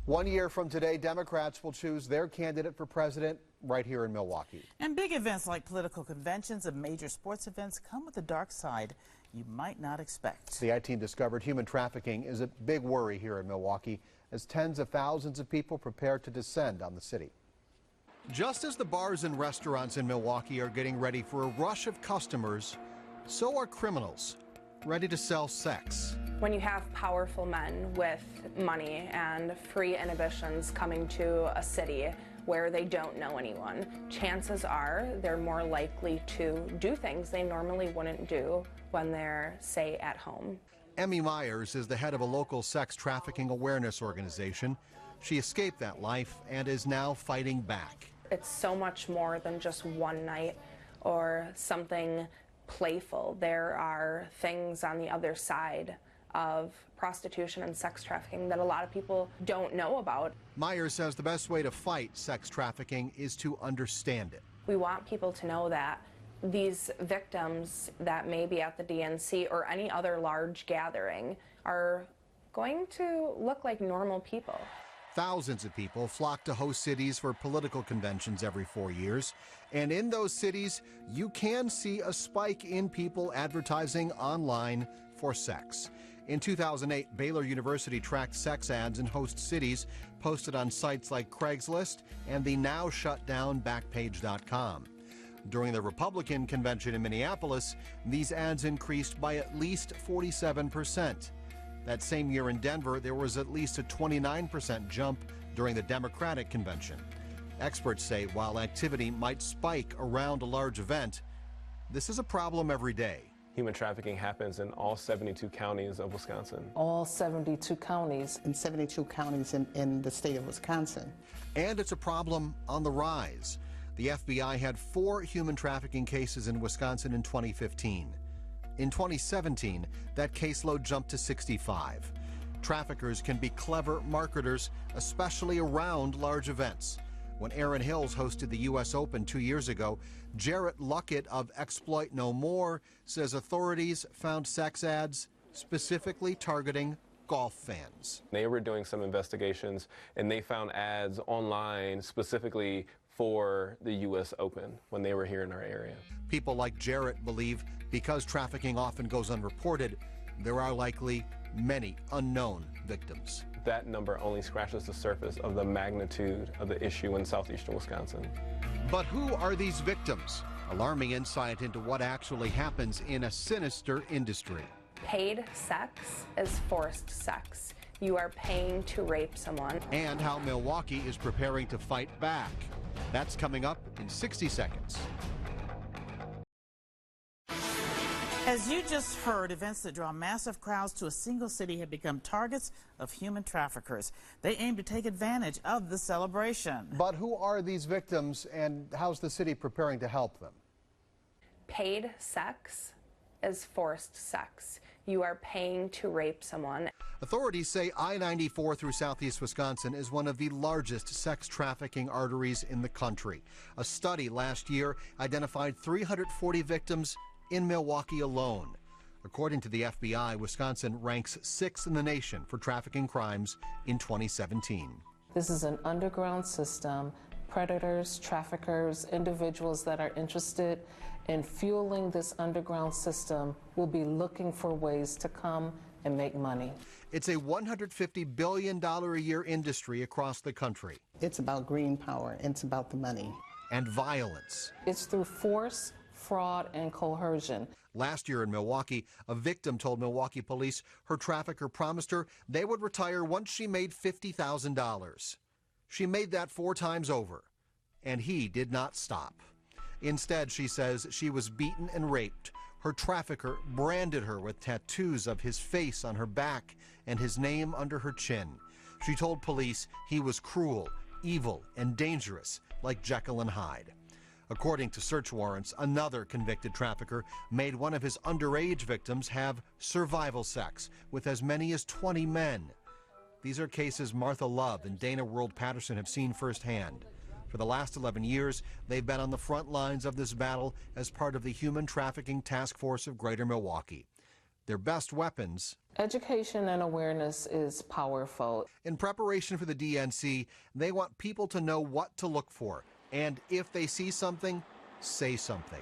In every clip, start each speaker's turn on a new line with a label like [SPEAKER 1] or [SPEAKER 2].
[SPEAKER 1] 1 year from today, Democrats will choose their candidate for president right here in Milwaukee.
[SPEAKER 2] And big events like political conventions and major sports events come with a dark side you might not expect.
[SPEAKER 1] The I-Team discovered human trafficking is a big worry here in Milwaukee as tens of thousands of people prepare to descend on the city. Just as the bars and restaurants in Milwaukee are getting ready for a rush of customers, so are criminals ready to sell sex.
[SPEAKER 3] When you have powerful men with money and free inhibitions coming to a city where they don't know anyone, chances are they're more likely to do things they normally wouldn't do when they're, say, at home.
[SPEAKER 1] Emmy Myers is the head of a local sex trafficking awareness organization. She escaped that life and is now fighting back.
[SPEAKER 3] It's so much more than just one night or something playful. There are things on the other side of prostitution and sex trafficking that a lot of people don't know about.
[SPEAKER 1] Myers says the best way to fight sex trafficking is to understand it.
[SPEAKER 3] We want people to know that these victims that may be at the DNC or any other large gathering are going to look like normal people.
[SPEAKER 1] Thousands of people flock to host cities for political conventions every 4 years. And in those cities, you can see a spike in people advertising online for sex. In 2008, Baylor University tracked sex ads in host cities posted on sites like Craigslist and the now shut down Backpage.com. During the Republican convention in Minneapolis, these ads increased by at least 47%. That same year in Denver, there was at least a 29% jump during the Democratic convention. Experts say while activity might spike around a large event, this is a problem every day.
[SPEAKER 4] Human trafficking happens in all 72 counties of Wisconsin.
[SPEAKER 5] All 72 counties. In 72 counties in the state of Wisconsin.
[SPEAKER 1] And it's a problem on the rise. The FBI had 4 human trafficking cases in Wisconsin in 2015. In 2017, that caseload jumped to 65. Traffickers can be clever marketers, especially around large events. When Erin Hills hosted the U.S. Open 2 years ago, Jarrett Luckett of Exploit No More says authorities found sex ads specifically targeting golf fans.
[SPEAKER 4] They were doing some investigations and they found ads online specifically for the U.S. Open when they were here in our area.
[SPEAKER 1] People like Jarrett believe because trafficking often goes unreported, there are likely many unknown victims.
[SPEAKER 4] That number only scratches the surface of the magnitude of the issue in southeastern Wisconsin.
[SPEAKER 1] But who are these victims? Alarming insight into what actually happens in a sinister industry.
[SPEAKER 3] Paid sex is forced sex. You are paying to rape someone.
[SPEAKER 1] And how Milwaukee is preparing to fight back. That's coming up in 60 seconds.
[SPEAKER 2] As you just heard, events that draw massive crowds to a single city have become targets of human traffickers. They aim to take advantage of the celebration.
[SPEAKER 1] But who are these victims and how's the city preparing to help them?
[SPEAKER 3] Paid sex is forced sex. You are paying to rape someone.
[SPEAKER 1] Authorities say I-94 through southeast Wisconsin is one of the largest sex trafficking arteries in the country. A study last year identified 340 victims in Milwaukee alone. According to the FBI, Wisconsin ranks 6th in the nation for trafficking crimes in 2017.
[SPEAKER 5] This is an underground system. Predators, traffickers, individuals that are interested in fueling this underground system will be looking for ways to come and make money.
[SPEAKER 1] It's a $150 billion a year industry across the country.
[SPEAKER 5] It's about green power. It's about the money.
[SPEAKER 1] And violence.
[SPEAKER 5] It's through force, fraud, and coercion.
[SPEAKER 1] Last year in Milwaukee, a victim told Milwaukee police her trafficker promised her they would retire once she made $50,000. She made that 4 times over, and he did not stop. Instead, she says she was beaten and raped. Her trafficker branded her with tattoos of his face on her back and his name under her chin. She told police he was cruel, evil, and dangerous, like Jekyll and Hyde. According to search warrants, another convicted trafficker made one of his underage victims have survival sex with as many as 20 men. These are cases Martha Love and Dana World Patterson have seen firsthand. For the last 11 years, they've been on the front lines of this battle as part of the Human Trafficking Task Force of Greater Milwaukee. their best weapons.
[SPEAKER 5] Education and awareness is powerful.
[SPEAKER 1] In preparation for the DNC, they want people to know what to look for, and if they see something, say something.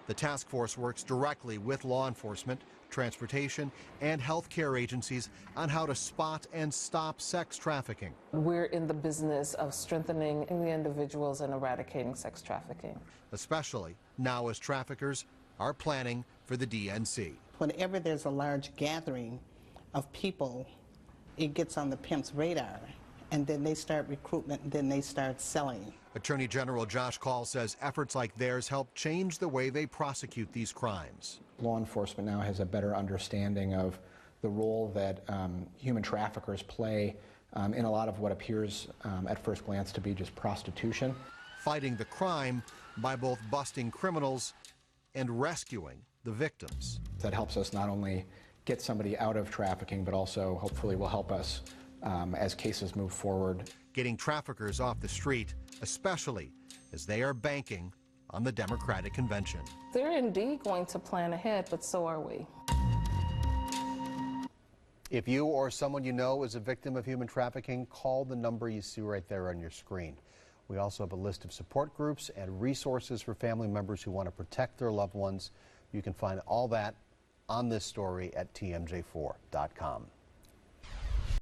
[SPEAKER 1] The task force works directly with law enforcement, transportation, and healthcare agencies on how to spot and stop sex trafficking.
[SPEAKER 5] We're in the business of strengthening the individuals and eradicating sex trafficking.
[SPEAKER 1] Especially now as traffickers are planning for the DNC.
[SPEAKER 6] Whenever there's a large gathering of people, it gets on the pimp's radar, and then they start recruitment, and then they start selling.
[SPEAKER 1] Attorney General Josh Kaul says efforts like theirs help change the way they prosecute these crimes.
[SPEAKER 7] Law enforcement now has a better understanding of the role that human traffickers play in a lot of what appears at first glance to be just prostitution.
[SPEAKER 1] Fighting the crime by both busting criminals and rescuing the victims.
[SPEAKER 7] That helps us not only get somebody out of trafficking, but also hopefully will help us as cases move forward.
[SPEAKER 1] Getting traffickers off the street, especially as they are banking on the Democratic convention.
[SPEAKER 5] They're indeed going to plan ahead, but so are we.
[SPEAKER 1] If you or someone you know is a victim of human trafficking, call the number you see right there on your screen. We also have a list of support groups and resources for family members who want to protect their loved ones. You can find all that on this story at tmj4.com.